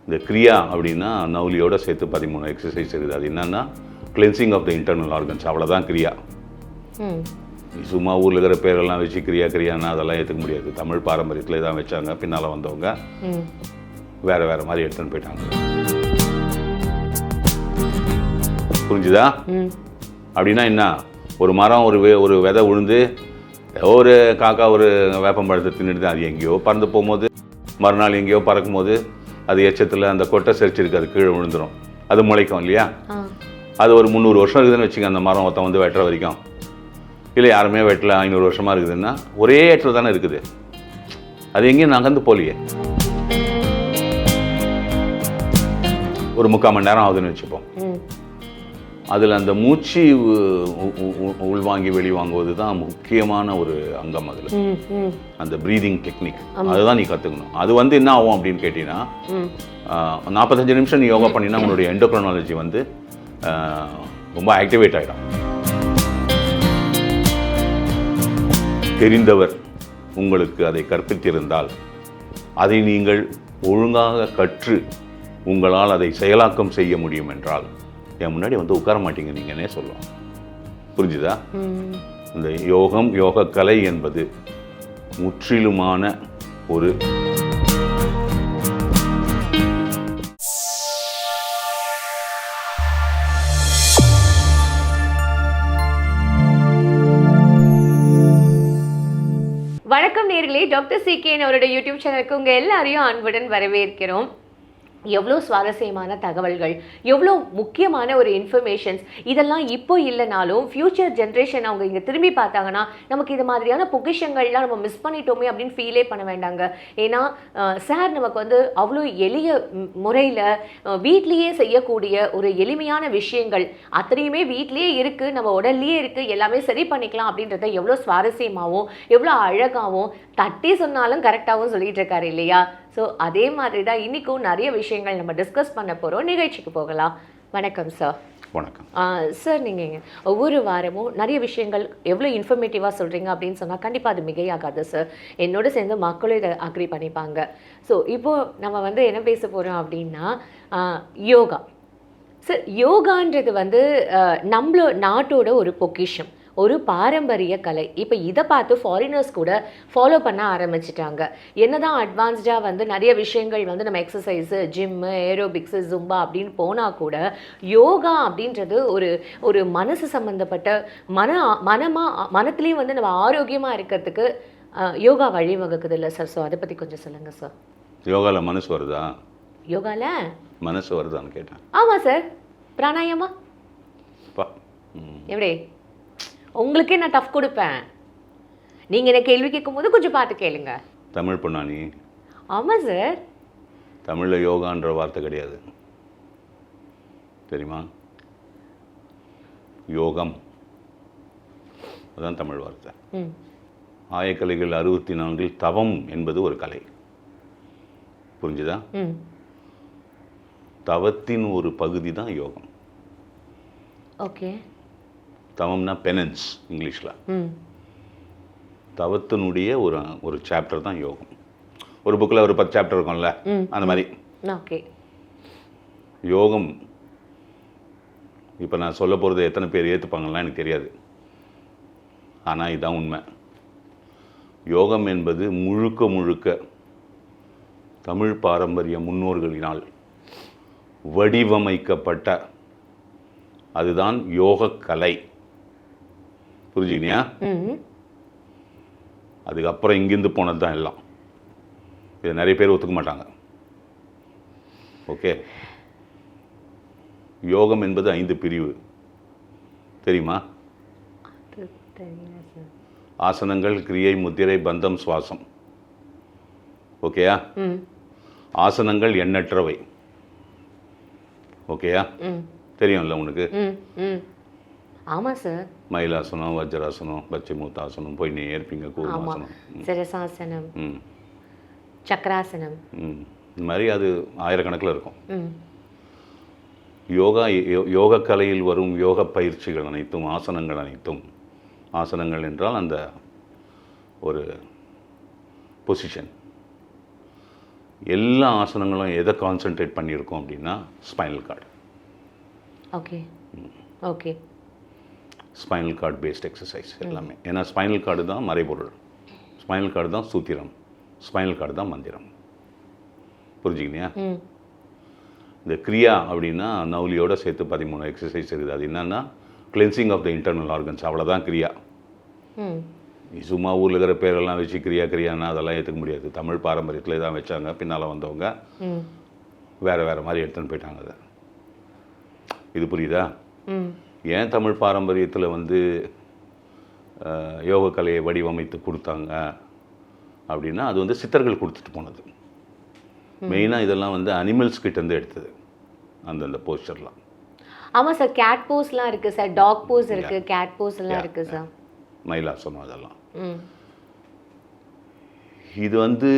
இந்த கிரியா அப்படின்னா நவுலியோடு சேர்த்து 13 எக்ஸசைஸ் இருக்குது. அது என்னென்னா cleansing of the internal organs, அவ்வளோதான் கிரியா. சும்மா ஊரில் இருக்கிற பேரெல்லாம் வச்சு கிரியானா அதெல்லாம் ஏற்றுக்க முடியாது. தமிழ் பாரம்பரியத்தில் தான் வச்சாங்க, பின்னால் வந்தவங்க வேறு மாதிரி எடுத்துன்னு போயிட்டாங்க. புரிஞ்சுதா? அப்படின்னா என்ன, ஒரு மரம் ஒரு விதை விழுந்து ஒரு காக்கா ஒரு வேப்பம்பழத்தை தின்னுட்டு தான் அது எங்கேயோ பறந்து போகும்போது, மறுநாள் எங்கேயோ பறக்கும் போது அது எச்சத்தில் அந்த கொட்டை சரிச்சிருக்கு, அது கீழே விழுந்துடும், அது முளைக்கும் இல்லையா? அது ஒரு 300 வருஷம் இருக்குதுன்னு வச்சுக்க, அந்த மரம் ஒருத்தன் வந்து வெட்டுற வரைக்கும். இல்லை யாருமே வெட்டல 500 வருஷமாக இருக்குதுன்னா ஒரே இடத்துல தானே இருக்குது, அது எங்கேயும் நகர்ந்து போலியே. ஒரு 3/4 மணி நேரம் ஆகுதுன்னு வச்சுப்போம். அதில் அந்த மூச்சு உள்வாங்கி வெளிவாங்குவது தான் முக்கியமான ஒரு அங்கம். அதில் அந்த ப்ரீதிங் டெக்னிக் அதுதான் நீ கற்றுக்கணும். அது வந்து என்ன ஆகும் அப்படின்னு கேட்டிங்கன்னா, 45 நிமிஷம் நீ யோகா பண்ணினா உன்னுடைய எண்டோக்ரைனாலஜி வந்து ரொம்ப ஆக்டிவேட் ஆகிடும். தெரிந்தவர் உங்களுக்கு அதை கற்பித்திருந்தால் அதை நீங்கள் ஒழுங்காக கற்று உங்களால் அதை செயலாக்கம் செய்ய முடியும் என்றால் என் முன்னாடி வந்து உட்கார மாட்டீங்க நீங்கன்னே சொல்லலாம். புரிஞ்சுதா? இந்த யோகக்கலை என்பது முற்றிலுமான ஒரு வணக்கம் நேயர்களே, டாக்டர் CKN அவருடைய யூடியூப் சேனலுக்கு உங்கள் எல்லாரையும் அன்புடன் வரவேற்கிறோம். எவ்வளோ சுவாரஸ்யமான தகவல்கள், எவ்வளோ முக்கியமான ஒரு இன்ஃபர்மேஷன்ஸ், இதெல்லாம் இப்போ இல்லைனாலும் ஃப்யூச்சர் ஜென்ரேஷன் அவங்க இங்கே திரும்பி பார்த்தாங்கன்னா நமக்கு இது மாதிரியான பொக்கிஷங்கள்லாம் நம்ம மிஸ் பண்ணிட்டோமே அப்படின்னு ஃபீலே பண்ண வேண்டாங்க. ஏன்னா சார் நமக்கு வந்து அவ்வளோ எளிய முறையில் வீட்லேயே செய்யக்கூடிய ஒரு எளிமையான விஷயங்கள் அத்தனையுமே வீட்லேயே இருக்குது, நம்ம உடல்லையே இருக்குது, எல்லாமே சரி பண்ணிக்கலாம் அப்படின்றத எவ்வளோ சுவாரஸ்யமாகவும் எவ்வளோ அழகாகவும் தட்டி சொன்னாலும் கரெக்டாகவும் சொல்லிட்டு இருக்காரு இல்லையா? ஸோ அதே மாதிரி தான் இன்றைக்கும் நிறைய விஷயங்கள் நம்ம டிஸ்கஸ் பண்ண போகிறோம். நிகழ்ச்சிக்கு போகலாம். வணக்கம் சார். வணக்கம் சார். நீங்கள் ஒவ்வொரு வாரமும் நிறைய விஷயங்கள் எவ்வளோ இன்ஃபர்மேட்டிவாக சொல்கிறீங்க அப்படின்னு சொன்னால் கண்டிப்பாக அது மிகையாகாது சார். என்னோட சேர்ந்து மக்களும் இதை அக்ரி பண்ணிப்பாங்க. ஸோ இப்போது நம்ம வந்து என்ன பேச போகிறோம் அப்படின்னா யோகா. சார், யோகான்றது வந்து நாட்டோட ஒரு பொக்கிஷம், ஒரு பாரம்பரிய கலை. இப்போ இதை பார்த்து ஃபாரினர்ஸ் கூட ஃபாலோ பண்ண ஆரம்பிச்சிட்டாங்க. என்னதான் அட்வான்ஸ்டாக வந்து நிறைய விஷயங்கள் வந்து நம்ம எக்ஸசைஸு, ஜிம்மு, ஏரோபிக்ஸு, ஜும்பா அப்படின்னு போனால் கூட யோகா அப்படின்றது ஒரு மனசு சம்மந்தப்பட்ட மனத்துலேயும் வந்து நம்ம ஆரோக்கியமாக இருக்கிறதுக்கு யோகா வழிவகுக்குது இல்லை சார்? ஸோ அதை பற்றி கொஞ்சம் சொல்லுங்கள் சார். யோகாவில் மனசு வருதா? யோகாவில் மனசு வருதான்னு கேட்டேன். ஆமாம் சார். பிராணாயாமா எப்படி? உங்களுக்கே நான் டஃப் கொடுப்பேன். நீங்கள் என்ன கேள்வி கேட்கும்போது கொஞ்சம் பார்த்து கேளுங்க. தமிழ் பொண்ணானி? ஆமாம் சார். தமிழில் யோகான்ற வார்த்தை கிடையாது, தெரியுமா? யோகம் அதுதான் தமிழ் வார்த்தை. ஆயக்கலைகள் 64 தவம் என்பது ஒரு கலை. புரிஞ்சுதா? தவத்தின் ஒரு பகுதி தான் யோகம். ஓகே. தவம்னா பெனன்ஸ் இங்கிலீஷில். தவத்தினுடைய ஒரு சாப்டர் தான் யோகம். ஒரு புக்கில் ஒரு 10 சாப்டர் இருக்கும்ல, அந்த மாதிரி. ஓகே. யோகம் இப்போ நான் சொல்ல போகிறது எத்தனை பேர் ஏற்றுப்பாங்கலாம் எனக்கு தெரியாது, ஆனால் இதுதான் உண்மை. யோகம் என்பது முழுக்க தமிழ் பாரம்பரிய முன்னோர்களினால் வடிவமைக்கப்பட்ட அதுதான் யோகக்கலை. புரிஞ்சுக்கினியா? அதுக்கப்புறம் இங்கிருந்து போனது தான் எல்லாம். இது நிறைய பேர் ஒத்துக்க மாட்டாங்க. ஓகே. யோகம் என்பது 5 பிரிவு, தெரியுமா? ஆசனங்கள், கிரியை, முத்திரை, பந்தம், சுவாசம். ஓகேயா? ஆசனங்கள் எண்ணற்றவை. ஓகேயா? தெரியும்ல உனக்கு? ஆமாம் சார். மயிலாசனம், வஜ்ராசனம், பச்சைமூத்தாசனம், போய் நீ ஏற்பீங்க, கூர்மாசனம், சிரசாசனம், சக்கராசனம், இந்த மாதிரி அது ஆயிரக்கணக்கில் இருக்கும். யோகக்கலையில் வரும் யோக பயிற்சிகள் அனைத்தும், ஆசனங்கள் அனைத்தும், ஆசனங்கள் என்றால் அந்த ஒரு பொசிஷன், எல்லா ஆசனங்களும் எதை கான்சென்ட்ரேட் பண்ணியிருக்கோம் அப்படின்னா spinal cord. Okay okay. Spinal cord based exercise எல்லாமே. ஏன்னா ஸ்பைனல் கார்டு தான் மறைபொருள், ஸ்பைனல் கார்டு தான் சூத்திரம், ஸ்பைனல் கார்டு தான் மந்திரம். புரிஞ்சுக்கினியா? இந்த கிரியா அப்படின்னா நவுலியோட சேர்த்து 13 எக்ஸசைஸ் இருக்குது. அது என்னன்னா cleansing of the internal organs, அவ்வளோதான் கிரியா. சும்மா ஊரில் இருக்கிற பேரெல்லாம் வச்சு கிரியானா அதெல்லாம் ஏற்றுக்க முடியாது. தமிழ் பாரம்பரியத்தில் தான் வச்சாங்க, பின்னால் வந்தவங்க வேறு மாதிரி எடுத்துன்னு போயிட்டாங்க. அதை இது புரியுதா? ஏன் தமிழ் பாரம்பரியத்தில் வந்து யோக கலையை வடிவமைத்து கொடுத்தாங்க அப்படின்னா அது வந்து சித்தர்கள் கொடுத்துட்டு போனது. மெயினாக இதெல்லாம் வந்து அனிமல்ஸ் கிட்டேருந்து எடுத்தது அந்தந்த போஸ்டர்லாம். ஆமாம் சார், கேட் போஸ்லாம் இருக்குது சார், டாக் போஸ் இருக்குது, கேட் போஸ் எல்லாம் இருக்குது சார், மயிலாசனம் அதெல்லாம். இது வந்து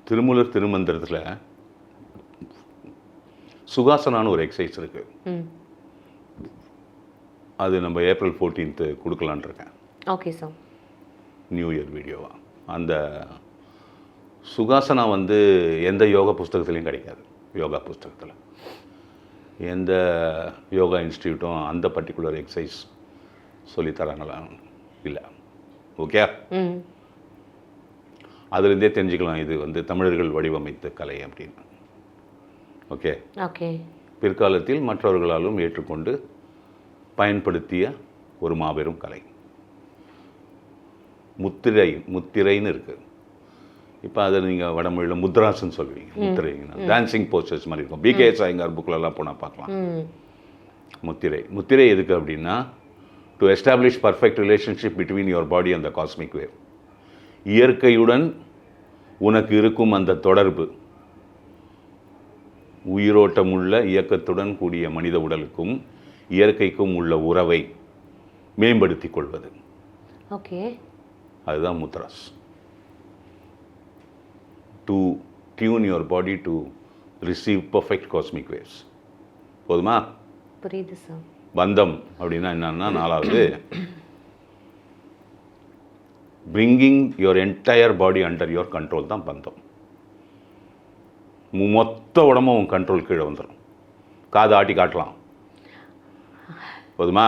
திருமூலர் திருமந்திரத்தில் சுகாசனான்னு ஒரு எக்ஸசைஸ் இருக்குது. அது நம்ம ஏப்ரல் 14th கொடுக்கலான் இருக்கேன். Okay sir. நியூ இயர் வீடியோவா. அந்த சுகாசனா வந்து எந்த யோகா புஸ்தகத்துலேயும் கிடைக்காது. யோகா புஸ்தகத்தில் எந்த யோகா இன்ஸ்டியூட்டும் அந்த பர்டிகுலர் எக்ஸசைஸ் சொல்லித்தராங்களா? இல்லை. ஓகே, அதுலேருந்தே தெரிஞ்சுக்கலாம் இது வந்து தமிழர்கள் வடிவமைத்த கலை அப்படின்னு. Okay okay. பிற்காலத்தில் மற்றவர்களாலும் ஏற்றுக்கொண்டு பயன்படுத்திய ஒரு மாபெரும் கலை. முத்திரைன்னு இருக்குது. இப்போ அதை நீங்கள் வடமொழியில் முத்ராஸ்ன்னு சொல்லுவீங்க. முத்திரைங்கன்னா டான்சிங் போஸ்டர்ஸ் மாதிரி இருக்கும். பிகேஎஸ் ஐயங்கார் புக்கிலலாம் போனால் பார்க்கலாம். முத்திரை எதுக்கு அப்படின்னா to establish perfect relationship between your body and the cosmic wave. இயற்கையுடன் உனக்கு இருக்கும் அந்த தொடர்பு, உயிரோட்டமுள்ள இயக்கத்துடன் கூடிய மனித உடலுக்கும் இயற்கைக்கும் உள்ள உறவை மேம்படுத்தி கொள்வது. ஓகே, அதுதான் mudras. To tune your body to receive perfect cosmic waves. போதுமா? புரியுது சார். பந்தம் அப்படின்னா என்னன்னா, 4வது bringing your entire body under your control தான் பந்தம். மொத்த உடம்பும் உன் கண்ட்ரோல் கீழே வந்துடும். காது ஆட்டி காட்டலாம், போதுமா?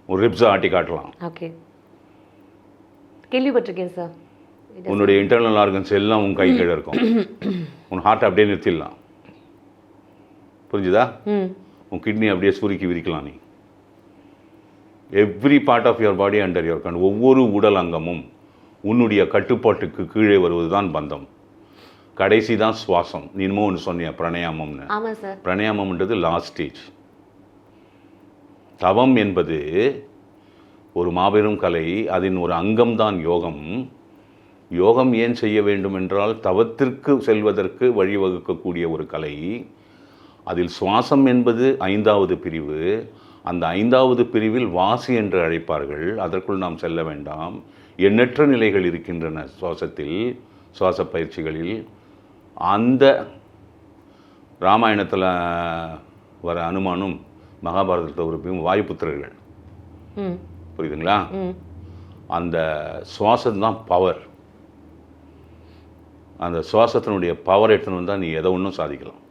ஒரு ரிப்ஸை ஆட்டி காட்டலாம். ஓகே, கேள்விப்பட்டிருக்கேன் சார். உன்னுடைய இன்டர்னல் ஆர்கன்ஸ் எல்லாம் உன் கை கீழே இருக்கும். உன் ஹார்ட்டை அப்படியே நிறுத்திடலாம். புரிஞ்சுதா? உன் கிட்னி அப்படியே சுருக்கி விரிக்கலாம். நீ every part of your body under your கண், ஒவ்வொரு உடல் அங்கமும் உன்னுடைய கட்டுப்பாட்டுக்கு கீழே வருவது தான் பந்தம். கடைசி தான் சுவாசம். நீ இன்னமும் ஒன்று சொன்னிய பிரணயாமம்னு. ஆமாம் சார். பிரணயாமம்ன்றது last stage. தவம் என்பது ஒரு மாபெரும் கலை, அதன் ஒரு அங்கம்தான் யோகம். யோகம் ஏன் செய்ய வேண்டும் என்றால் தவத்திற்கு செல்வதற்கு வழிவகுக்கக்கூடிய ஒரு கலை. அதில் சுவாசம் என்பது 5வது பிரிவு. அந்த 5வது பிரிவில் வாசி என்று அழைப்பார்கள். அதற்குள் நாம் செல்ல வேண்டாம். எண்ணற்ற நிலைகள் இருக்கின்றன சுவாசத்தில், சுவாச பயிற்சிகளில். அந்த ராமாயணத்தில் வர அனுமானும் மகாபாரதத்தில் ஒரு வாயுபுத்திரர்கள், புரியுதுங்களா? அந்த சுவாசம் தான் பவர். அந்த சுவாசத்தினுடைய பவர் எடுத்துன்னு வந்தால் நீ எதை ஒன்றும் சாதிக்கலாம்.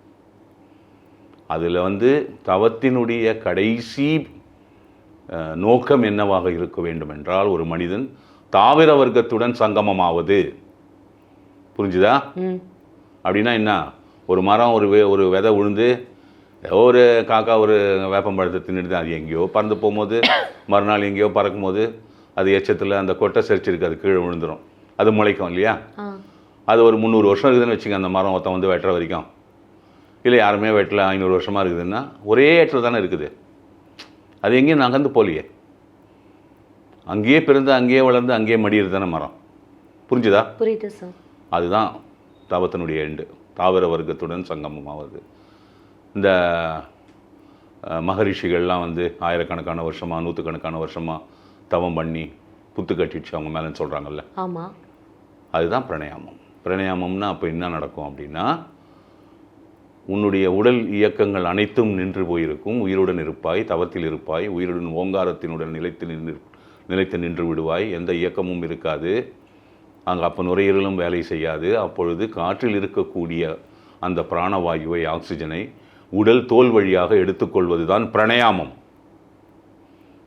அதில் வந்து தவத்தினுடைய கடைசி நோக்கம் என்னவாக இருக்க வேண்டும் என்றால், ஒரு மனிதன் தாவர வர்க்கத்துடன் சங்கமமாவது. புரிஞ்சுதா? அப்படின்னா என்ன? ஒரு மரம் ஒரு விதை விழுந்து ஒரு காக்கா ஒரு வேப்பம்பழத்தை தின்னுட்டு அது எங்கேயோ பறந்து போகும்போது, மறுநாள் எங்கேயோ பறக்கும்போது அது எச்சத்தில் அந்த கொட்டை சரிச்சிருக்கு, அது கீழே விழுந்துடும். அது முளைக்கும் இல்லையா? அது ஒரு 300 வருஷம் இருக்குதுன்னு வச்சுங்க. அந்த மரம் ஒருத்தன் வந்து வெட்டுற வரைக்கும், இல்லை யாருமே வெட்டல 500 வருஷமாக இருக்குதுன்னா ஒரே இடத்துல தானே இருக்குது. அது எங்கேயும் நகர்ந்து போலியே. அங்கேயே பிறந்து அங்கேயே வளர்ந்து அங்கேயே மடியிறது தானே மரம். புரிஞ்சுதா? புரியுது சார். அதுதான் தவத்தினுடைய எண்டு, தாவர வர்க்கத்துடன் சங்கமமாவது. இந்த மகரிஷிகள்லாம் வந்து ஆயிரக்கணக்கான வருஷமாக, நூற்றுக்கணக்கான வருஷமாக தவம் பண்ணி புத்து கட்டிடுச்சு அவங்க மேலேன்னு சொல்கிறாங்கல்ல. ஆமாம், அதுதான் பிரணயாமம். பிரணயாமம்னா அப்போ என்ன நடக்கும் அப்படின்னா, உன்னுடைய உடல் இயக்கங்கள் அனைத்தும் நின்று போயிருக்கும். உயிருடன் இருப்பாய், தவத்தில் இருப்பாய், உயிருடன் ஓங்காரத்தினுடன் நிலைத்து நின்று விடுவாய். எந்த இயக்கமும் இருக்காது. அங்கே அப்போ நுரையீரலும் வேலை செய்யாது. அப்பொழுது காற்றில் இருக்கக்கூடிய அந்த பிராணவாயுவை, ஆக்சிஜனை உடல் தோல் வழியாக எடுத்துக்கொள்வது தான் பிராணாயாமம்.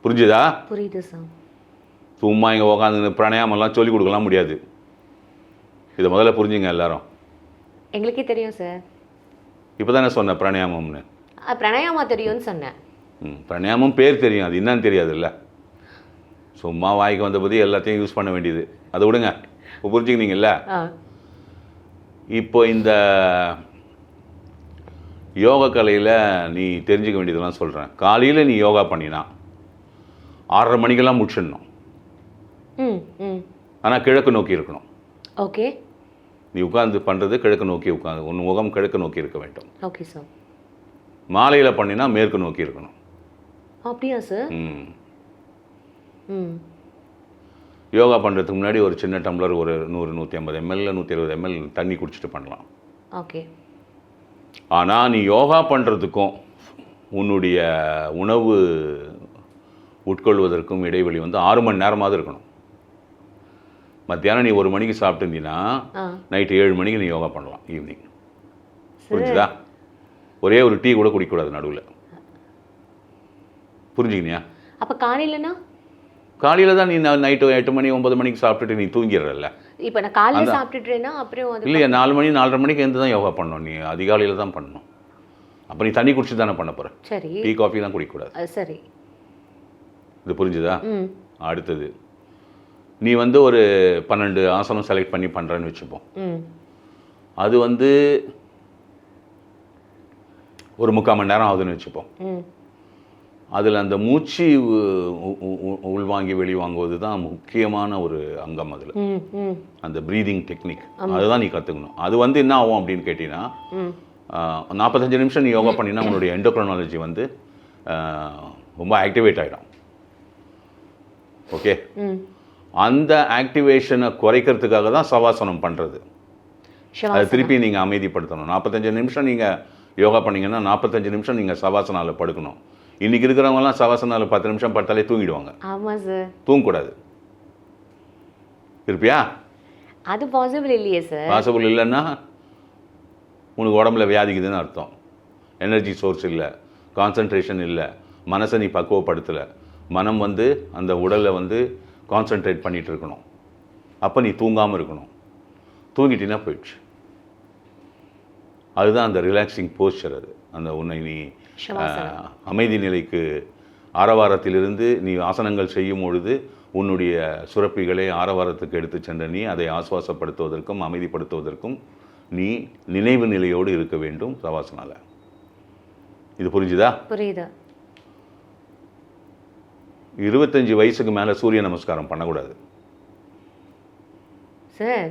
புரிஞ்சுதா? புரியுது சார். சும்மா இங்கே உட்காந்து பிராணாயாமம்லாம் சொல்லிக் கொடுக்கலாம் முடியாது. இதை முதல்ல புரிஞ்சுங்க எல்லாரும். எங்களுக்கே தெரியும் சார். இப்போ தானே சொன்னேன் பிராணாயாமம்னு. பிராணாயாமா தெரியும்னு சொன்னேன். பிராணாயாமம் பேர் தெரியும், அது என்னன்னு தெரியாதுல்ல. சும்மா வாய்க்கு வந்த பற்றி எல்லாத்தையும் யூஸ் பண்ண வேண்டியது. அதை விடுங்க. இப்போ புரிஞ்சுக்கினீங்கல்ல. இப்போ இந்த யோகா கலையில் நீ தெரிஞ்சுக்க வேண்டியதெல்லாம் சொல்கிறேன். காலையில் நீ யோகா பண்ணினா 6:30 மணிக்கெல்லாம் முடிச்சிடணும். ஆனால் கிழக்கு நோக்கி இருக்கணும். ஓகே. நீ உட்காந்து பண்ணுறது கிழக்கு நோக்கி உட்காந்து, உன் முகம் கிழக்கு நோக்கி இருக்க வேண்டும். Okay sir. மாலையில் பண்ணினா மேற்கு நோக்கி இருக்கணும். அப்படியா சார்? யோகா பண்ணுறதுக்கு முன்னாடி ஒரு சின்ன டம்ளர் ஒரு 100-150 ml 120 ml தண்ணி குடிச்சிட்டு பண்ணலாம். ஓகே. ஆனால் நீ யோகா பண்ணுறதுக்கும் உன்னுடைய உணவு உட்கொள்வதற்கும் இடைவெளி வந்து 6 மணி நேரமாவது இருக்கணும். மத்தியானம் நீ 1 மணிக்கு சாப்பிட்டுருந்தீங்கன்னா நைட்டு 7 மணிக்கு நீ யோகா பண்ணலாம் ஈவினிங். புரிஞ்சுதா? ஒரே ஒரு டீ கூட குடிக்கக்கூடாது நடுவில். புரிஞ்சுக்கினியா? அப்போ காலையிலனா? காலையில் தான் நீ நைட்டு 8 மணி 9 மணிக்கு சாப்பிட்டுட்டு நீ தூங்கிடுறல்ல. இப்போ நான் காலையில் சாப்பிட்டுட்டேன்னா அப்புறம் இல்லையா 4 மணி 4:30 மணிக்கு எழுந்து தான் யோகா பண்ணணும். நீ அதிகாலையில் தான் பண்ணணும். அப்போ நீ தண்ணி குடிச்சு தானே பண்ண போகிற. சரி. டீ காஃபிலாம் குடிக்கக்கூடாது. சரி. இது புரிஞ்சுதா? அடுத்தது நீ வந்து ஒரு 12 ஆசனம் செலக்ட் பண்ணி பண்ணுறேன்னு வச்சுப்போம். அது வந்து ஒரு 3/4 மணி நேரம் ஆகுதுன்னு வச்சுப்போம். அதில் அந்த மூச்சு உள்வாங்கி வெளிவாங்குவது தான் முக்கியமான ஒரு அங்கம். அதில் அந்த ப்ரீதிங் டெக்னிக் அதுதான் நீ கற்றுக்கணும். அது வந்து என்ன ஆகும் அப்படின்னு கேட்டிங்கன்னா 45 நிமிஷம் நீ யோகா பண்ணினா உன்னுடைய எண்டோக்ரைனாலஜி வந்து ரொம்ப ஆக்டிவேட் ஆகிடும். ஓகே. அந்த ஆக்டிவேஷனை குறைக்கிறதுக்காக தான் சவாசனம் பண்ணுறது. அதை திருப்பி நீங்கள் அமைதிப்படுத்தணும். 45 நிமிஷம் நீங்கள் யோகா பண்ணிங்கன்னா 45 நிமிஷம் நீங்கள் சவாசனாவில் படுக்கணும். இன்றைக்கி இருக்கிறவங்கலாம் சவாசனாவில் 10 நிமிஷம் படுத்தாலே தூங்கிடுவாங்க. ஆமாம் சார். தூங்கக்கூடாது. இருப்பியா? அது பாசிபிள் இல்லையே சார். பாசிபிள் இல்லைன்னா உனக்கு உடம்புல வியாதிக்குதுன்னு அர்த்தம். எனர்ஜி சோர்ஸ் இல்லை, கான்சன்ட்ரேஷன் இல்லை, மனசை நீ பக்குவப்படுத்தலை. மனம் வந்து அந்த உடலை வந்து கான்சன்ட்ரேட் பண்ணிகிட்டு இருக்கணும். அப்போ நீ தூங்காமல் இருக்கணும். தூங்கிட்டீங்கன்னா போயிடுச்சு. அதுதான் அந்த ரிலாக்ஸிங் போஸ்டர். அது அந்த உன்னை நீ அமைதி நிலைக்கு ஆரவாரத்திலிருந்து நீ ஆசனங்கள் செய்யும் பொழுது உன்னுடைய சுரப்பிகளை ஆரவாரத்துக்கு எடுத்து சென்ற நீ அதை ஆசுவாசப்படுத்துவதற்கும் அமைதிப்படுத்துவதற்கும் நீ நினைவு நிலையோடு இருக்க வேண்டும் சவாசனால. இது புரிஞ்சுதா? புரியுதா? 25 வயசுக்கு மேலே சூரிய நமஸ்காரம் பண்ணக்கூடாது சார்.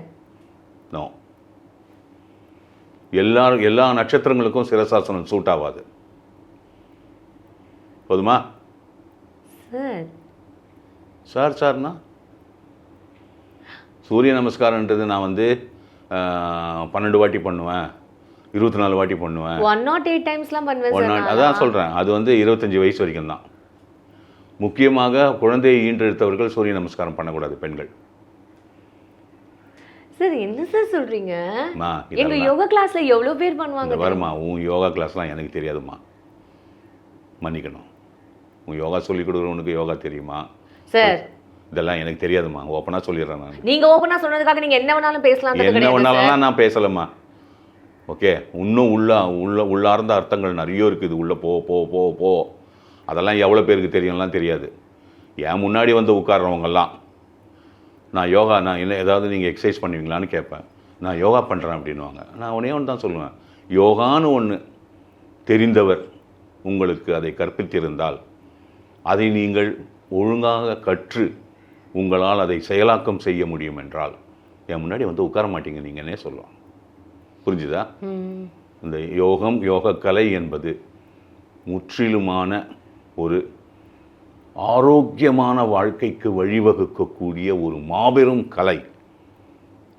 நோ. எல்லா நட்சத்திரங்களுக்கும் சிரசாசனம் சூட் ஆகாது. போதுமா? சார் சார்னா சூரிய நமஸ்காரன்றது நான் வந்து 12 வாட்டி பண்ணுவேன், 24 வாட்டி பண்ணுவேன், 108 டைம்ஸ்லாம் பண்ணுவேன். அதான் சொல்கிறேன். அது வந்து 25 வயசு வரைக்கும் தான். முக்கியமாக குழந்தையை ஈன்றெடுத்தவர்கள் சூரிய நமஸ்காரம் பண்ணக்கூடாது பெண்கள். சார் என்ன சார் சொல்கிறீங்க? எங்க யோகா கிளாஸில் எவ்வளோ பேர் பண்ணுவாங்க. வருமா, உன் யோகா கிளாஸ்லாம் எனக்கு தெரியாதுமா, மன்னிக்கணும். உன் யோகா சொல்லிக் கொடுக்குறவனுக்கு யோகா தெரியுமா சார்? இதெல்லாம் எனக்கு தெரியாதுமா, ஓப்பனாக சொல்லிடுறேன் நான். நீங்கள் ஓப்பனாக சொன்னதுக்காக நீங்கள் என்ன வேணாலும் பேசலாம். என்ன வேணாலும் நான் பேசலம்மா. ஓகே. இன்னும் உள்ளார்ந்த அர்த்தங்கள் நிறைய இருக்குது. உள்ளே போ போ போ போ அதெல்லாம் எவ்வளோ பேருக்கு தெரியும்லாம் தெரியாது. ஏன் முன்னாடி வந்து உட்கார்றவங்கெல்லாம் நான் யோகா நான் என்ன ஏதாவது நீங்கள் எக்ஸசைஸ் பண்ணுவீங்களான்னு கேட்பேன். நான் யோகா பண்ணுறேன் அப்படின்வாங்க. நான் ஒன்றே ஒன்று தான் சொல்லுவேன், யோகான்னு ஒன்று தெரிந்தவர் உங்களுக்கு அதை கற்பித்திருந்தால் அதை நீங்கள் ஒழுங்காக கற்று உங்களால் அதை செயலாக்கம் செய்ய முடியும் என்றால் என் முன்னாடி வந்து உட்கார மாட்டீங்க நீங்கன்னே சொல்லுவாங்க. புரிஞ்சுதா? இந்த யோகக்கலை என்பது முற்றிலுமான ஒரு ஆரோக்கியமான வாழ்க்கைக்கு வழிவகுக்கக்கூடிய ஒரு மாபெரும் கலை.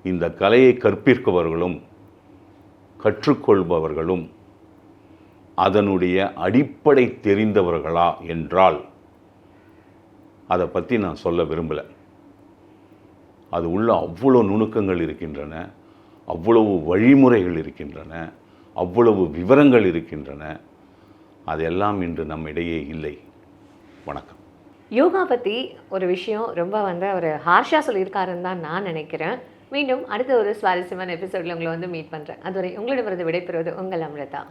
இந்த கலையை கற்பிப்பவர்களும் கற்றுக்கொள்பவர்களும் அதனுடைய அடிப்படை தெரிந்தவர்களா என்றால் அதை பற்றி நான் சொல்ல விரும்பலை. அது உள்ள அவ்வளோ நுணுக்கங்கள் இருக்கின்றன, அவ்வளவு வழிமுறைகள் இருக்கின்றன, அவ்வளவு விவரங்கள் இருக்கின்றன. அதெல்லாம் இன்று நம்மிடையே இல்லை. வணக்கம். யோகா பற்றி ஒரு விஷயம் ரொம்ப அவர் ஹார்ஷாக சொல்லியிருக்காருன்னு தான் நான் நினைக்கிறேன். மீண்டும் அடுத்த ஒரு சுவாரஸ்யமான எபிசோடில் உங்களை மீட் பண்ணுறேன். அதுவரை உங்களிடமிருந்து விடைபெறுவது உங்கள் அமிர்தா.